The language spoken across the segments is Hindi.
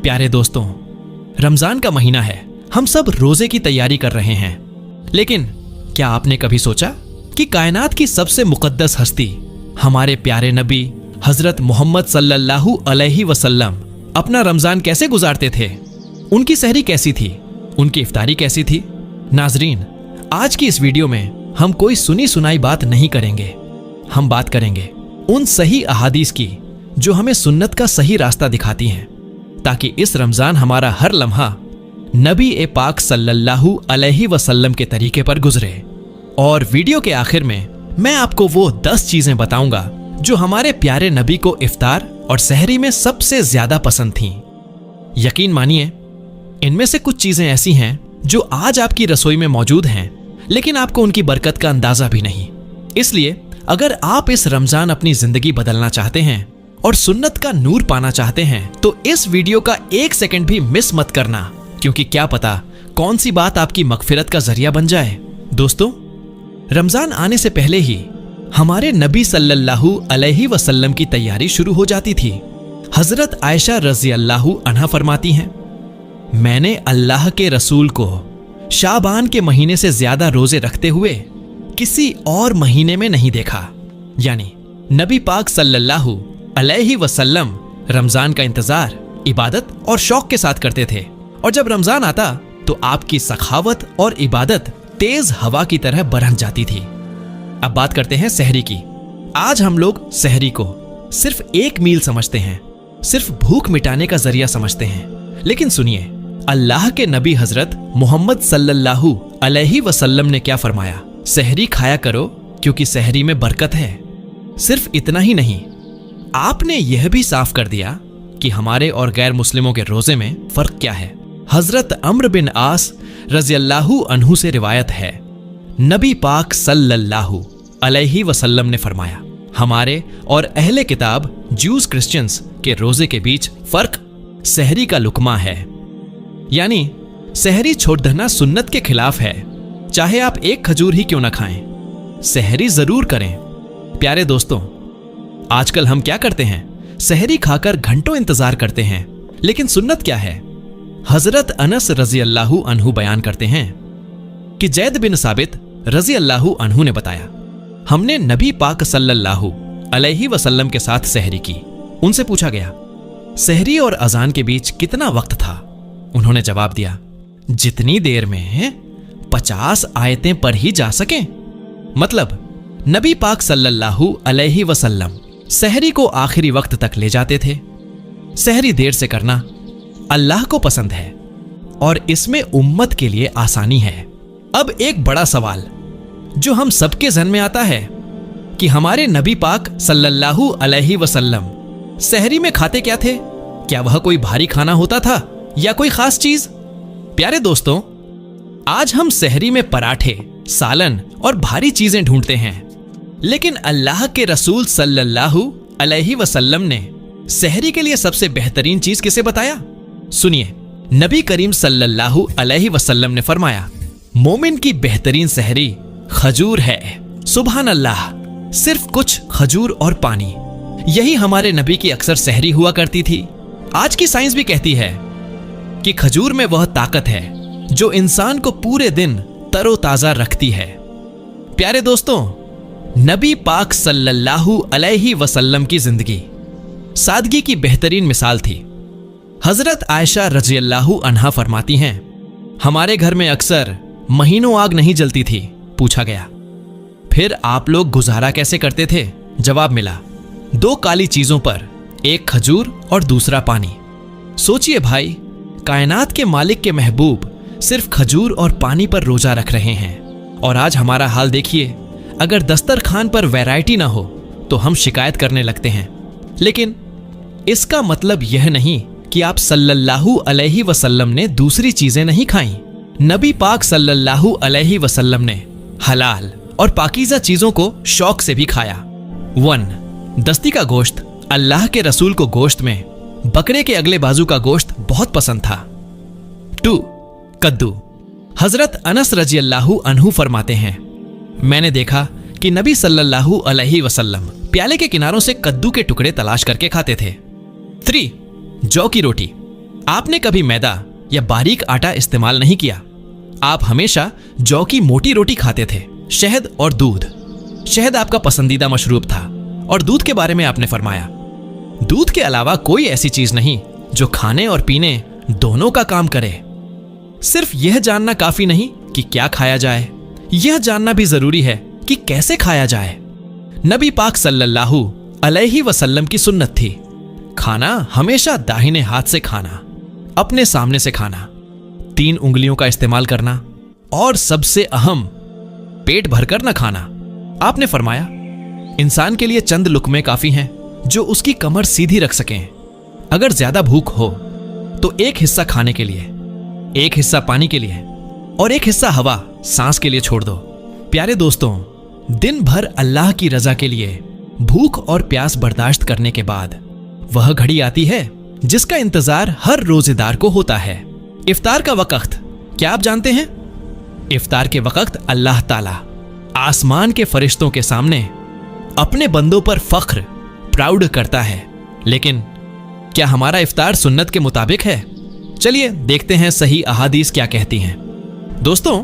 प्यारे दोस्तों, रमजान का महीना है। हम सब रोजे की तैयारी कर रहे हैं। लेकिन क्या आपने कभी सोचा कि कायनात की सबसे मुकद्दस हस्ती हमारे प्यारे नबी हजरत मोहम्मद सल्लल्लाहु अलैहि वसल्लम अपना रमजान कैसे गुजारते थे? उनकी सहरी कैसी थी? उनकी इफ्तारी कैसी थी? नाजरीन, आज की इस वीडियो में हम कोई सुनी सुनाई बात नहीं करेंगे। हम बात करेंगे उन सही अहादीस की जो हमें सुन्नत का सही रास्ता दिखाती हैं, ताकि इस रमजान हमारा हर लम्हा नबी ए पाक सल्लल्लाहु अलैहि वसल्लम के तरीके पर गुजरे। और वीडियो के आखिर में मैं आपको वो 10 चीजें बताऊंगा जो हमारे प्यारे नबी को इफ्तार और सहरी में सबसे ज्यादा पसंद थीं। यकीन मानिए, इनमें से कुछ चीजें ऐसी हैं जो आज आपकी रसोई में मौजूद हैं, लेकिन आपको उनकी बरकत का अंदाजा भी नहीं। इसलिए अगर आप इस रमजान अपनी जिंदगी बदलना चाहते हैं और सुन्नत का नूर पाना चाहते हैं, तो इस वीडियो का 1 सेकंड भी मिस मत करना, क्योंकि क्या पता कौन सी बात आपकी मगफिरत का जरिया बन जाए। दोस्तों, रमजान आने से पहले ही हमारे नबी सल्लल्लाहु अलैहि वसल्लम की तैयारी शुरू हो जाती थी। हजरत आयशा रजी अल्लाहु अन्हा फरमाती हैं, मैंने अल्लाह के रसूल को शाबान के महीने से ज्यादा रोजे रखते हुए किसी और महीने में नहीं देखा। यानी नबी पाक सल्लल्लाहु अलैहि वसल्लम रमजान का इंतजार इबादत और शौक के साथ करते थे, और जब रमजान आता तो आपकी सखावत और इबादत तेज हवा की तरह बरह जाती थी। अब बात करते हैं सहरी की। आज हम लोग सहरी को सिर्फ एक मील समझते हैं, सिर्फ भूख मिटाने का जरिया समझते हैं। लेकिन सुनिए, अल्लाह के नबी हजरत मोहम्मद सल्लल्लाहु अलैहि वसल्लम ने क्या फरमाया? सहरी खाया करो क्योंकि सहरी में बरकत है। सिर्फ इतना ही नहीं, आपने यह भी साफ कर दिया कि हमारे और गैर मुस्लिमों के रोजे में फर्क क्या है। हजरत अम्र बिन आस रज़ियल्लाहु अन्हु से रिवायत है, नबी पाक सल्लल्लाहु अलैहि वसल्लम ने फरमाया, हमारे और अहले किताब ज्यूज क्रिश्चियंस के रोजे के बीच फर्क सहरी का लुकमा है। यानी सहरी छोड़ देना सुन्नत के खिलाफ है, चाहे आप एक खजूर ही क्यों ना खाएं, सहरी जरूर करें। प्यारे दोस्तों, आजकल हम क्या करते हैं? सहरी खाकर घंटों इंतजार करते हैं, लेकिन सुन्नत क्या है? हजरत अनस रजी अल्लाहु अन्हु बयान करते हैं कि जैद बिन साबित रजी अल्लाहु अन्हु ने बताया, हमने नबी पाक सल्लल्लाहु अलैहि वसल्लम के साथ सहरी की। उनसे पूछा गया, सहरी और अजान के बीच कितना वक्त था? उन्होंने जवाब दिया, जितनी देर में 50 आयतें पढ़ ही जा सकें। मतलब नबी पाक सल्लल्लाहु अलैहि वसल्लम सहरी को आखिरी वक्त तक ले जाते थे। सहरी देर से करना अल्लाह को पसंद है और इसमें उम्मत के लिए आसानी है। अब एक बड़ा सवाल जो हम सबके जहन में आता है कि हमारे नबी पाक सल्लल्लाहु अलैहि वसल्लम सहरी में खाते क्या थे? क्या वह कोई भारी खाना होता था या कोई खास चीज? प्यारे दोस्तों, आज हम सहरी में पराठे, सालन और भारी चीजें ढूंढते हैं, लेकिन अल्लाह के रसूल सल्लल्लाहु अलैहि वसल्लम ने सहरी के लिए सबसे बेहतरीन चीज किसे बताया? सुनिए, नबी करीम सल्लल्लाहु अलैहि वसल्लम ने फरमाया, मोमिन की बेहतरीन सहरी खजूर है। सुभान अल्लाह, सिर्फ कुछ खजूर और पानी, यही हमारे नबी की अक्सर सहरी हुआ करती थी। आज की साइंस भी कहती है कि खजूर में वह ताकत है जो इंसान को पूरे दिन तरोताजा रखती है। प्यारे दोस्तों, नबी पाक सल्लल्लाहु अलैहि वसल्लम की जिंदगी सादगी की बेहतरीन मिसाल थी। हजरत आयशा रज़ियल्लाहु अन्हा फरमाती हैं, हमारे घर में अक्सर महीनों आग नहीं जलती थी। पूछा गया, फिर आप लोग गुजारा कैसे करते थे? जवाब मिला, 2 काली चीजों पर, एक खजूर और दूसरा पानी। सोचिए भाई, कायनात के मालिक के महबूब सिर्फ खजूर और पानी पर रोजा रख रहे हैं, और आज हमारा हाल देखिए। अगर दस्तरखान पर वैरायटी ना हो तो हम शिकायत करने लगते हैं। लेकिन इसका मतलब यह नहीं कि आप सल्लल्लाहु अलैहि वसल्लम ने दूसरी चीजें नहीं खाईं। नबी पाक सल्लल्लाहु अलैहि वसल्लम ने हलाल और पाकीज़ा चीजों को शौक से भी खाया। 1. दस्ती का गोश्त। अल्लाह के रसूल को गोश्त में बकरे के अगले बाजू का गोश्त बहुत पसंद था। 2. कद्दू। हजरत अनस रज़ियल्लाहु अन्हु फरमाते हैं, मैंने देखा कि नबी सल्लल्लाहु अलैहि वसल्लम प्याले के किनारों से कद्दू के टुकड़े तलाश करके खाते थे। 3. जौ की रोटी। आपने कभी मैदा या बारीक आटा इस्तेमाल नहीं किया। आप हमेशा जौ की मोटी रोटी खाते थे, शहद और दूध। शहद आपका पसंदीदा मशरूब था और दूध के बारे में आपने फरमाया, दूध के अलावा कोई ऐसी चीज नहीं जो खाने और पीने दोनों का काम करे। सिर्फ यह जानना काफी नहीं कि क्या खाया जाए, यह जानना भी जरूरी है कि कैसे खाया जाए। नबी पाक सल्लल्लाहु अलैहि वसल्लम की सुन्नत थी, खाना हमेशा दाहिने हाथ से खाना, अपने सामने से खाना, 3 उंगलियों का इस्तेमाल करना और सबसे अहम, पेट भरकर न खाना। आपने फरमाया, इंसान के लिए चंद लुकमे काफी हैं जो उसकी कमर सीधी रख सकें। अगर ज्यादा भूख हो तो एक हिस्सा खाने के लिए, एक हिस्सा पानी के लिए और एक हिस्सा हवा सांस के लिए छोड़ दो। प्यारे दोस्तों, दिन भर अल्लाह की रजा के लिए भूख और प्यास बर्दाश्त करने के बाद वह घड़ी आती है जिसका इंतजार हर रोजेदार को होता है, इफ्तार का वक्त। क्या आप जानते हैं? इफ्तार के वक्त अल्लाह ताला आसमान के फरिश्तों के सामने अपने बंदों पर फख्र, प्राउड करता है। लेकिन क्या हमारा इफ्तार सुन्नत के मुताबिक है? चलिए देखते हैं सही अहादीस क्या कहती हैं। दोस्तों,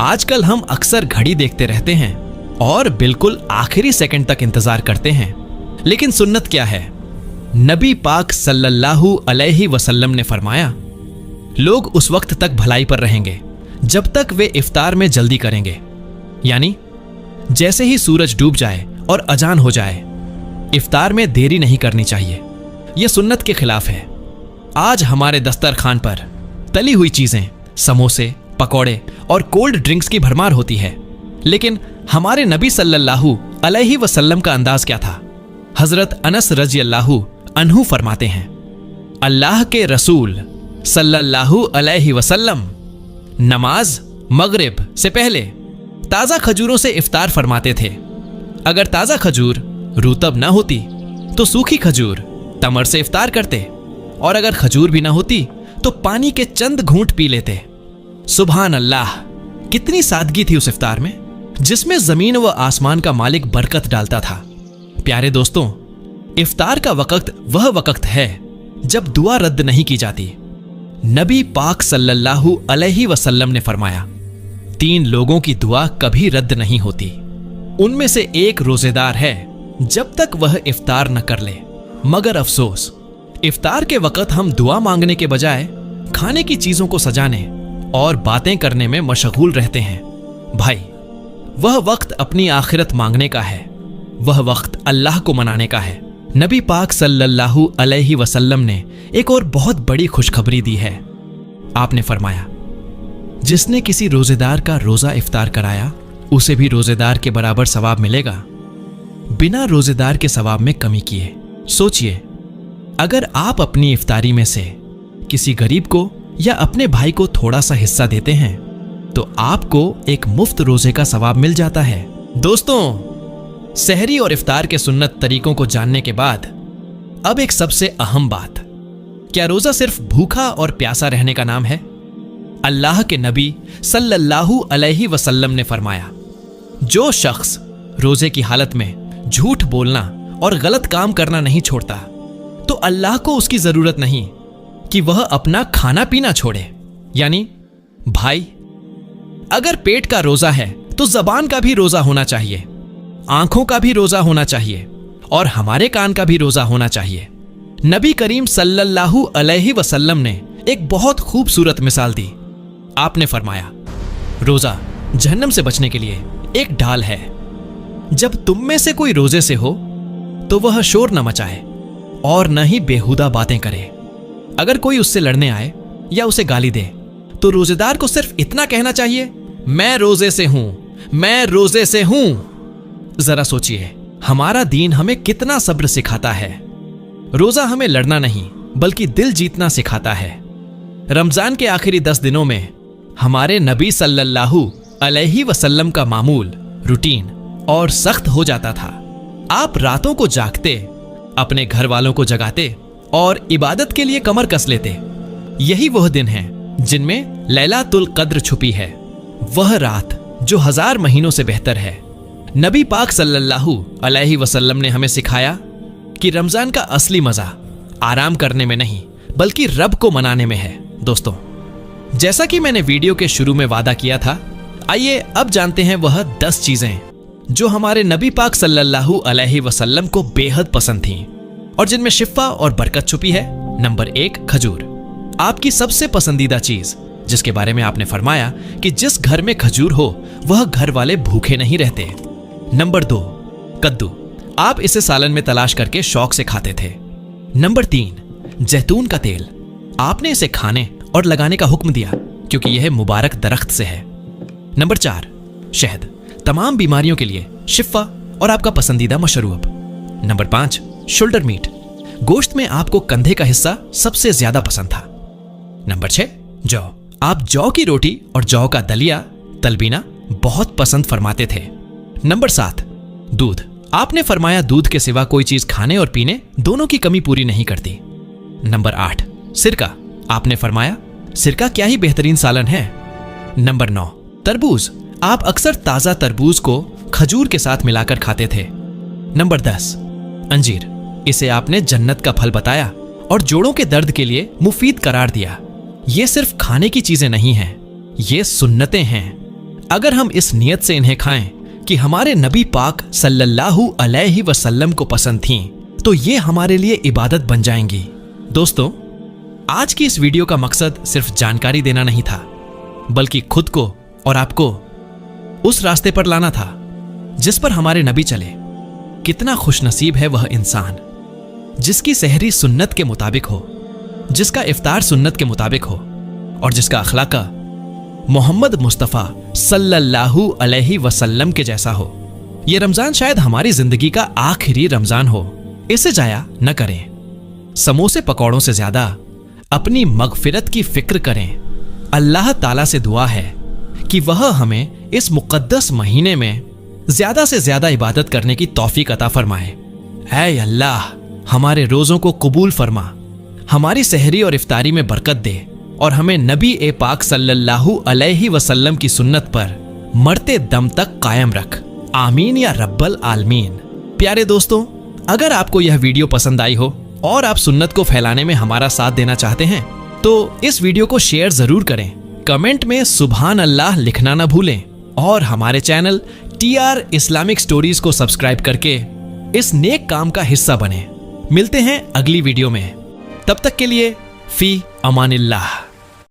आजकल हम अक्सर घड़ी देखते रहते हैं और बिल्कुल आखिरी सेकंड तक इंतजार करते हैं, लेकिन सुन्नत क्या है? नबी पाक सल्लल्लाहु अलैहि वसल्लम ने फरमाया, लोग उस वक्त तक भलाई पर रहेंगे जब तक वे इफ्तार में जल्दी करेंगे, यानी जैसे ही सूरज डूब जाए और अजान हो जाए, इफ्तार में देरी नहीं करनी चाहिए। यह सुन्नत के खिलाफ है। आज हमारे दस्तरखान पर तली हुई चीजें, समोसे, पकौड़े और कोल्ड ड्रिंक्स की भरमार होती है, लेकिन हमारे नबी सल्लल्लाहु अलैहि वसल्लम का अंदाज क्या था? हजरत अनस रज़ियल्लाहु अन्हु फरमाते हैं, अल्लाह के रसूल सल्लल्लाहु अलैहि वसल्लम नमाज मगरिब से पहले ताजा खजूरों से इफ्तार फरमाते थे। अगर ताजा खजूर रुतब न होती तो सूखी खजूर तमर से इफ्तार करते, और अगर खजूर भी ना होती तो पानी के चंद घूंट पी लेते। सुभान अल्लाह, कितनी सादगी थी उस इफ्तार में जिसमें जमीन व आसमान का मालिक बरकत डालता था। प्यारे दोस्तों, इफ्तार का वक्त वह वक्त है जब दुआ रद्द नहीं की जाती। नबी पाक सल्लल्लाहु अलैहि वसल्लम ने फरमाया, 3 लोगों की दुआ कभी रद्द नहीं होती। उनमें से एक रोजेदार है जब तक वह इफ्तार न कर ले। मगर अफसोस, इफ्तार के वक्त हम दुआ मांगने के बजाय खाने की चीजों को सजाने और बातें करने में मशगूल रहते हैं। भाई, वह वक्त अपनी आखिरत मांगने का है, वह वक्त अल्लाह को मनाने का है। नबी पाक सल्लल्लाहु अलैहि वसल्लम ने एक और बहुत बड़ी खुशखबरी दी है। आपने फरमाया, जिसने किसी रोजेदार का रोजा इफ्तार कराया उसे भी रोजेदार के बराबर सवाब मिलेगा, बिना रोजेदार के सवाब में कमी किए। सोचिए, अगर आप अपनी इफ्तारी में से किसी गरीब को या अपने भाई को थोड़ा सा हिस्सा देते हैं तो आपको एक मुफ्त रोजे का सवाब मिल जाता है। दोस्तों, सहरी और इफ्तार के सुन्नत तरीकों को जानने के बाद अब एक सबसे अहम बात, क्या रोजा सिर्फ भूखा और प्यासा रहने का नाम है? अल्लाह के नबी सल्लल्लाहु अलैहि वसल्लम ने फरमाया, जो शख्स रोजे की हालत में झूठ बोलना और गलत काम करना नहीं छोड़ता तो अल्लाह को उसकी जरूरत नहीं कि वह अपना खाना पीना छोड़े। यानी भाई, अगर पेट का रोजा है तो जबान का भी रोजा होना चाहिए, आंखों का भी रोजा होना चाहिए और हमारे कान का भी रोजा होना चाहिए। नबी करीम सल्लल्लाहु अलैहि वसल्लम ने एक बहुत खूबसूरत मिसाल दी। आपने फरमाया, रोजा जहन्नम से बचने के लिए एक ढाल है। जब तुम में से कोई रोजे से हो तो वह शोर न मचाए और न ही बेहुदा बातें करे। अगर कोई उससे लड़ने आए या उसे गाली दे तो रोजेदार को सिर्फ इतना कहना चाहिए, मैं रोजे से हूं, मैं रोजे से हूं। जरा सोचिए, हमारा दीन हमें कितना सब्र सिखाता है। रोजा हमें लड़ना नहीं बल्कि दिल जीतना सिखाता है। रमजान के आखिरी 10 दिनों में हमारे नबी सल्लल्लाहु अलैहि वसल्लम का मामूल, रूटीन और सख्त हो जाता था। आप रातों को जागते, अपने घर वालों को जगाते और इबादत के लिए कमर कस लेते। यही वह दिन है जिनमें लैलातुल कद्र छुपी है, वह रात जो 1000 महीनों से बेहतर है। नबी पाक सल्लल्लाहु अलैहि वसल्लम ने हमें सिखाया कि रमजान का असली मजा आराम करने में नहीं बल्कि रब को मनाने में है। दोस्तों, जैसा कि मैंने वीडियो के शुरू में वादा किया था, आइए अब जानते हैं वह 10 चीजें जो हमारे नबी पाक सल्लल्लाहु अलैहि वसल्लम को बेहद पसंद थीं और जिनमें शिफा और बरकत छुपी है। नंबर 1, खजूर। आपकी सबसे पसंदीदा चीज, जिसके बारे में आपने फरमाया कि जिस घर में खजूर हो वह घर वाले भूखे नहीं रहते। नंबर 2, कद्दू। आप इसे सालन में तलाश करके शौक से खाते थे। नंबर 3, जैतून का तेल। आपने इसे खाने और लगाने का हुक्म दिया क्योंकि यह मुबारक दरख्त से है। नंबर 4, शहद। तमाम बीमारियों के लिए शिफा और आपका पसंदीदा मशरूब। Number 5, shoulder meet. गोश्त में आपको कंधे का हिस्सा सबसे ज्यादा पसंद था। नंबर 6, जौ। आप जौ की रोटी और जौ का दलिया तलबीना बहुत पसंद फरमाते थे। नंबर 7, दूध। आपने फरमाया दूध के सिवा कोई चीज खाने और पीने दोनों की कमी पूरी नहीं करती। नंबर 8, सिरका। आपने फरमाया सिरका क्या ही बेहतरीन सालन है। नंबर 9, तरबूज। आप अक्सर ताजा तरबूज को खजूर के साथ मिलाकर खाते थे। नंबर 10, अंजीर। इसे आपने जन्नत का फल बताया और जोड़ों के दर्द के लिए मुफीद करार दिया। ये सिर्फ खाने की चीजें नहीं हैं, ये सुन्नतें हैं। अगर हम इस नियत से इन्हें खाएं कि हमारे नबी पाक सल्लल्लाहु अलैहि वसल्लम को पसंद थीं, तो ये हमारे लिए इबादत बन जाएंगी। दोस्तों, आज की इस वीडियो का मकसद सिर्फ जानकारी देना नहीं था, बल्कि खुद को और आपको उस रास्ते पर लाना था जिस पर हमारे नबी चले। कितना खुशनसीब है वह इंसान जिसकी सहरी सुन्नत के मुताबिक हो, जिसका इफ्तार सुन्नत के मुताबिक हो और जिसका अखलाका मोहम्मद मुस्तफ़ा सल्लल्लाहु अलैहि वसल्लम के जैसा हो। यह रमजान शायद हमारी जिंदगी का आखिरी रमजान हो, इसे जाया न करें। समोसे पकौड़ों से ज्यादा अपनी मगफिरत की फिक्र करें। अल्लाह ताला से दुआ है कि वह हमें इस मुकद्दस महीने में ज्यादा से ज्यादा इबादत करने की तौफीक अता फरमाए। ऐ अल्लाह, हमारे रोजों को कबूल फरमा, हमारी सहरी और इफ्तारी में बरकत दे और हमें नबी ए पाक सल्लल्लाहु अलैहि वसल्लम की सुन्नत पर मरते दम तक कायम रख। आमीन या रब्बल आलमीन। प्यारे दोस्तों, अगर आपको यह वीडियो पसंद आई हो और आप सुन्नत को फैलाने में हमारा साथ देना चाहते हैं तो इस वीडियो को शेयर जरूर करें। कमेंट में सुभान अल्लाह लिखना ना भूलें और हमारे चैनल TR इस्लामिक स्टोरीज को सब्सक्राइब करके इस नेक काम का हिस्सा बने। मिलते हैं अगली वीडियो में, तब तक के लिए फी अमानिल्लाह।